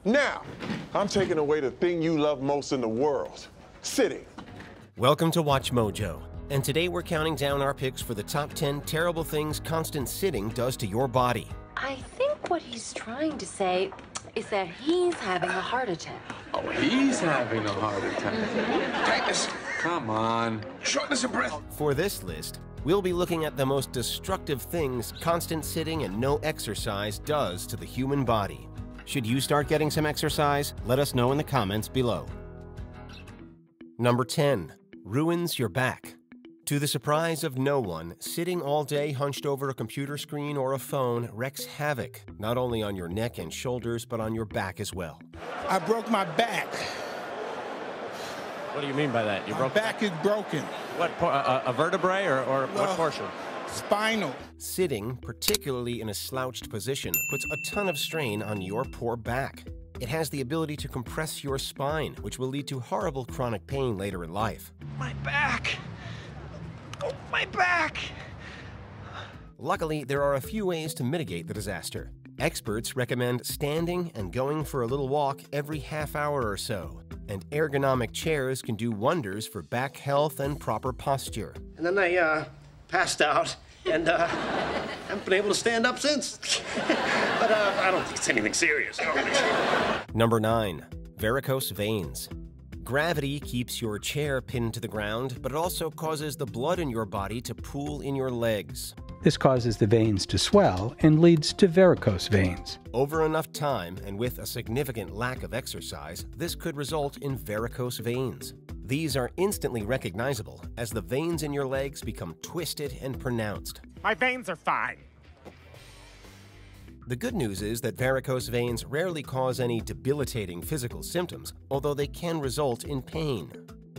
Now, I'm taking away the thing you love most in the world, sitting. Welcome to Watch Mojo, and today we're counting down our picks for the top 10 terrible things constant sitting does to your body. I think what he's trying to say is that he's having a heart attack. Oh, he's having a heart attack. Tightness. Come on. Shortness of breath. For this list, we'll be looking at the most destructive things constant sitting and no exercise does to the human body. Should you start getting some exercise? Let us know in the comments below. Number 10. Ruins your back. To the surprise of no one, sitting all day hunched over a computer screen or a phone wreaks havoc, not only on your neck and shoulders, but on your back as well. I broke my back. What do you mean by that? My back is broken. What, a vertebrae or what portion? Spinal. Sitting, particularly in a slouched position, puts a ton of strain on your poor back. It has the ability to compress your spine, which will lead to horrible chronic pain later in life. My back! Oh, my back! Luckily, there are a few ways to mitigate the disaster. Experts recommend standing and going for a little walk every half hour or so. And ergonomic chairs can do wonders for back health and proper posture. And then I passed out and haven't been able to stand up since. But I don't think it's anything serious. Number 9. Varicose veins. Gravity keeps your chair pinned to the ground, but it also causes the blood in your body to pool in your legs. This causes the veins to swell and leads to varicose veins. Over enough time and with a significant lack of exercise, this could result in varicose veins. These are instantly recognizable as the veins in your legs become twisted and pronounced. My veins are fine. The good news is that varicose veins rarely cause any debilitating physical symptoms, although they can result in pain.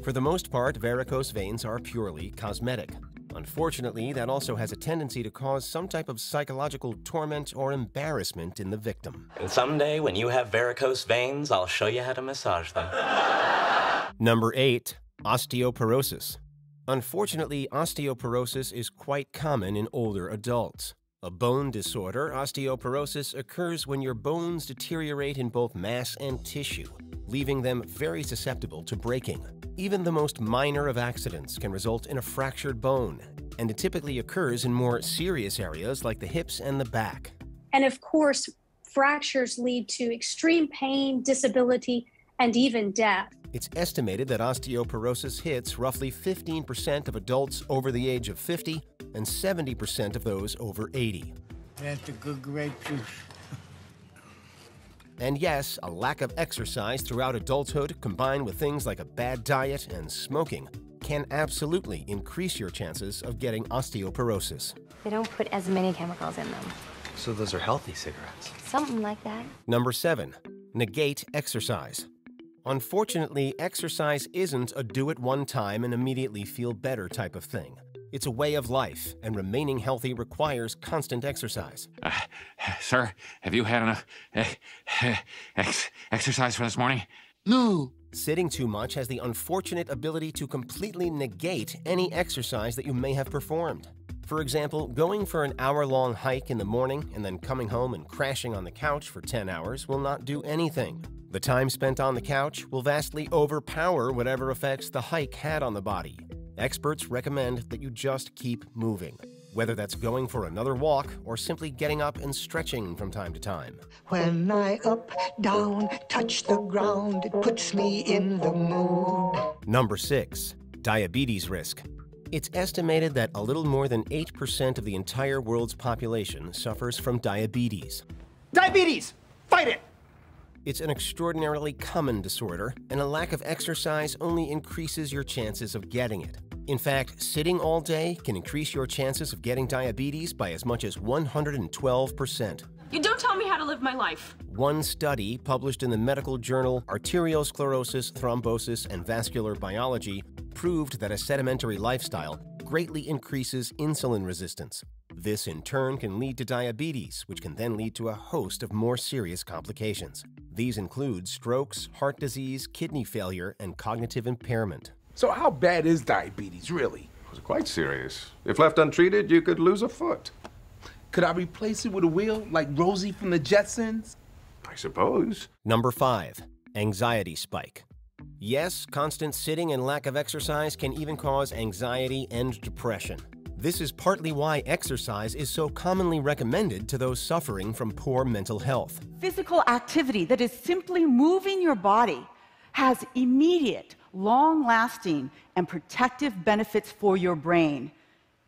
For the most part, varicose veins are purely cosmetic. Unfortunately, that also has a tendency to cause some type of psychological torment or embarrassment in the victim. And someday, when you have varicose veins, I'll show you how to massage them. Number 8. Osteoporosis. Unfortunately, osteoporosis is quite common in older adults. A bone disorder, osteoporosis occurs when your bones deteriorate in both mass and tissue, leaving them very susceptible to breaking. Even the most minor of accidents can result in a fractured bone, and it typically occurs in more serious areas like the hips and the back. And of course, fractures lead to extreme pain, disability, and even death. It's estimated that osteoporosis hits roughly 15% of adults over the age of 50 and 70% of those over 80. That's a good grape juice. And yes, a lack of exercise throughout adulthood combined with things like a bad diet and smoking can absolutely increase your chances of getting osteoporosis. They don't put as many chemicals in them. So those are healthy cigarettes. Something like that. Number 7. Negate exercise. Unfortunately, exercise isn't a do it one time and immediately feel better type of thing. It's a way of life, and remaining healthy requires constant exercise. Sir, have you had enough exercise for this morning? No. Sitting too much has the unfortunate ability to completely negate any exercise that you may have performed. For example, going for an hour-long hike in the morning and then coming home and crashing on the couch for 10 hours will not do anything. The time spent on the couch will vastly overpower whatever effects the hike had on the body. Experts recommend that you just keep moving, whether that's going for another walk or simply getting up and stretching from time to time. When I up, down, touch the ground, it puts me in the mood. Number 6. Diabetes risk. It's estimated that a little more than 8% of the entire world's population suffers from diabetes. Diabetes! Fight it! It's an extraordinarily common disorder, and a lack of exercise only increases your chances of getting it. In fact, sitting all day can increase your chances of getting diabetes by as much as 112%. You don't tell me how to live my life. One study published in the medical journal Arteriosclerosis, Thrombosis, and Vascular Biology proved that a sedentary lifestyle greatly increases insulin resistance. This in turn can lead to diabetes, which can then lead to a host of more serious complications. These include strokes, heart disease, kidney failure, and cognitive impairment. So how bad is diabetes, really? It's quite serious. If left untreated, you could lose a foot. Could I replace it with a wheel like Rosie from the Jetsons? Are suppose. Number 5, anxiety spike. Yes, constant sitting and lack of exercise can even cause anxiety and depression. This is partly why exercise is so commonly recommended to those suffering from poor mental health. Physical activity that is simply moving your body has immediate, long-lasting, and protective benefits for your brain,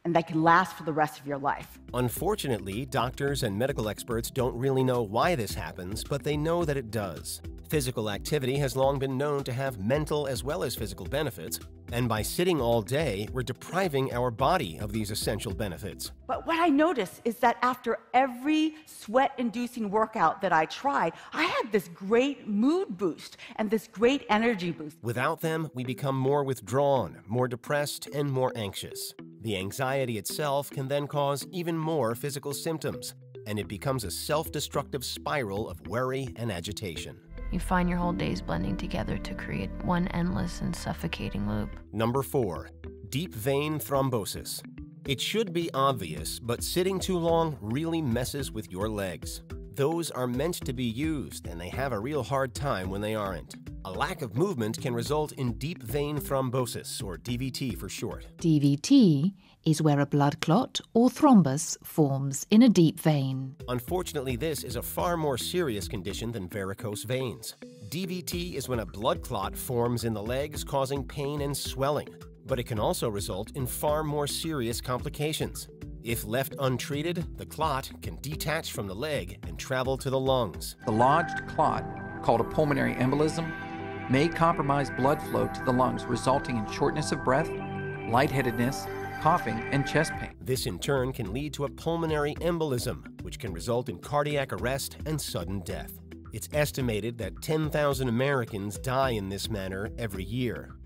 and that can last for the rest of your life. Unfortunately, doctors and medical experts don't really know why this happens, but they know that it does. Physical activity has long been known to have mental as well as physical benefits, and by sitting all day, we're depriving our body of these essential benefits. But what I noticed is that after every sweat-inducing workout that I tried, I had this great mood boost and this great energy boost. Without them, we become more withdrawn, more depressed, and more anxious. The anxiety itself can then cause even more physical symptoms, and it becomes a self-destructive spiral of worry and agitation. You find your whole days blending together to create one endless and suffocating loop. Number 4, deep vein thrombosis. It should be obvious, but sitting too long really messes with your legs. Those are meant to be used, and they have a real hard time when they aren't. A lack of movement can result in deep vein thrombosis, or DVT for short. DVT is where a blood clot or thrombus forms in a deep vein. Unfortunately, this is a far more serious condition than varicose veins. DVT is when a blood clot forms in the legs, causing pain and swelling, but it can also result in far more serious complications. If left untreated, the clot can detach from the leg and travel to the lungs. The lodged clot, called a pulmonary embolism, may compromise blood flow to the lungs, resulting in shortness of breath, lightheadedness, coughing, and chest pain. This in turn can lead to a pulmonary embolism, which can result in cardiac arrest and sudden death. It's estimated that 10,000 Americans die in this manner every year.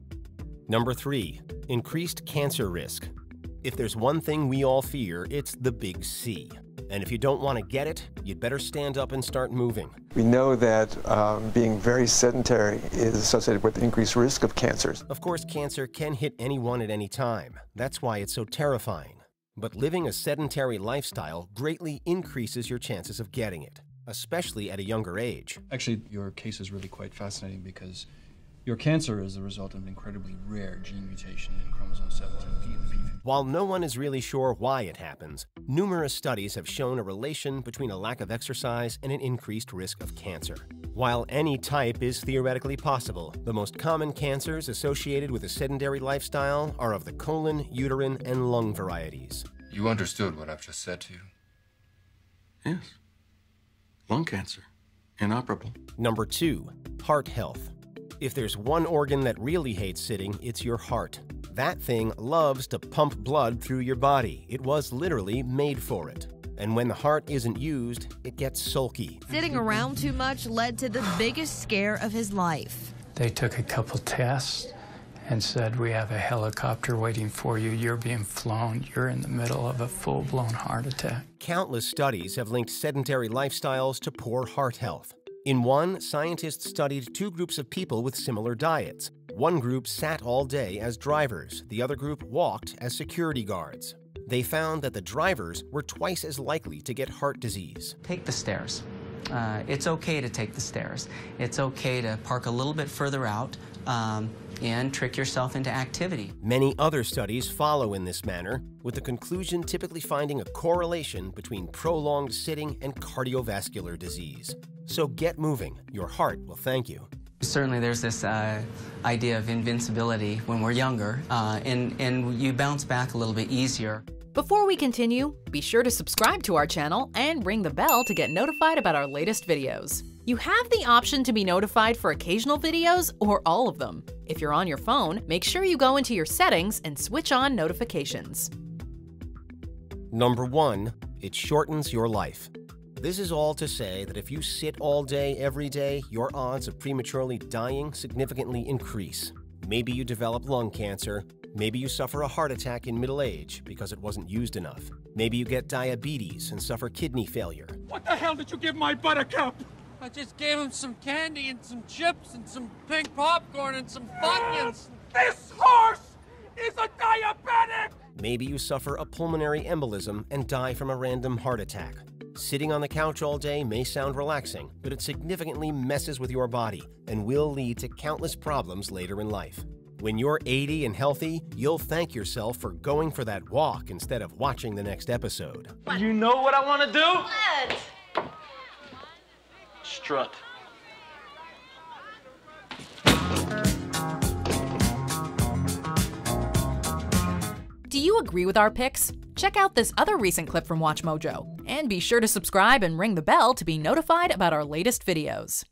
Number 3, increased cancer risk. If there's one thing we all fear, it's the big C. And if you don't want to get it, you'd better stand up and start moving. We know that being very sedentary is associated with increased risk of cancers. Of course, cancer can hit anyone at any time. That's why it's so terrifying. But living a sedentary lifestyle greatly increases your chances of getting it, especially at a younger age. Actually, your case is really quite fascinating because your cancer is the result of an incredibly rare gene mutation in chromosome 17p in the P50. While no one is really sure why it happens, numerous studies have shown a relation between a lack of exercise and an increased risk of cancer. While any type is theoretically possible, the most common cancers associated with a sedentary lifestyle are of the colon, uterine, and lung varieties. You understood what I've just said to you. Yes. Lung cancer. Inoperable. Number 2, heart health. If there's one organ that really hates sitting, it's your heart. That thing loves to pump blood through your body. It was literally made for it. And when the heart isn't used, it gets sulky. Sitting around too much led to the biggest scare of his life. They took a couple tests and said, we have a helicopter waiting for you. You're being flown. You're in the middle of a full-blown heart attack. Countless studies have linked sedentary lifestyles to poor heart health. In one, scientists studied 2 groups of people with similar diets. One group sat all day as drivers. The other group walked as security guards. They found that the drivers were twice as likely to get heart disease. Take the stairs. It's okay to take the stairs. It's okay to park a little bit further out and trick yourself into activity. Many other studies follow in this manner, with the conclusion typically finding a correlation between prolonged sitting and cardiovascular disease. So get moving. Your heart will thank you. Certainly there's this idea of invincibility when we're younger, and you bounce back a little bit easier. Before we continue, be sure to subscribe to our channel and ring the bell to get notified about our latest videos. You have the option to be notified for occasional videos or all of them. If you're on your phone, make sure you go into your settings and switch on notifications. Number 1, it shortens your life. This is all to say that if you sit all day every day, your odds of prematurely dying significantly increase. Maybe you develop lung cancer. Maybe you suffer a heart attack in middle age because it wasn't used enough. Maybe you get diabetes and suffer kidney failure. What the hell did you give my buttercup? I just gave him some candy and some chips and some pink popcorn and some Funyuns. This horse is a diabetic! Maybe you suffer a pulmonary embolism and die from a random heart attack. Sitting on the couch all day may sound relaxing, but it significantly messes with your body and will lead to countless problems later in life. When you're 80 and healthy, you'll thank yourself for going for that walk instead of watching the next episode. You know what I want to do? What? Strut. Do you agree with our picks? Check out this other recent clip from WatchMojo, and be sure to subscribe and ring the bell to be notified about our latest videos.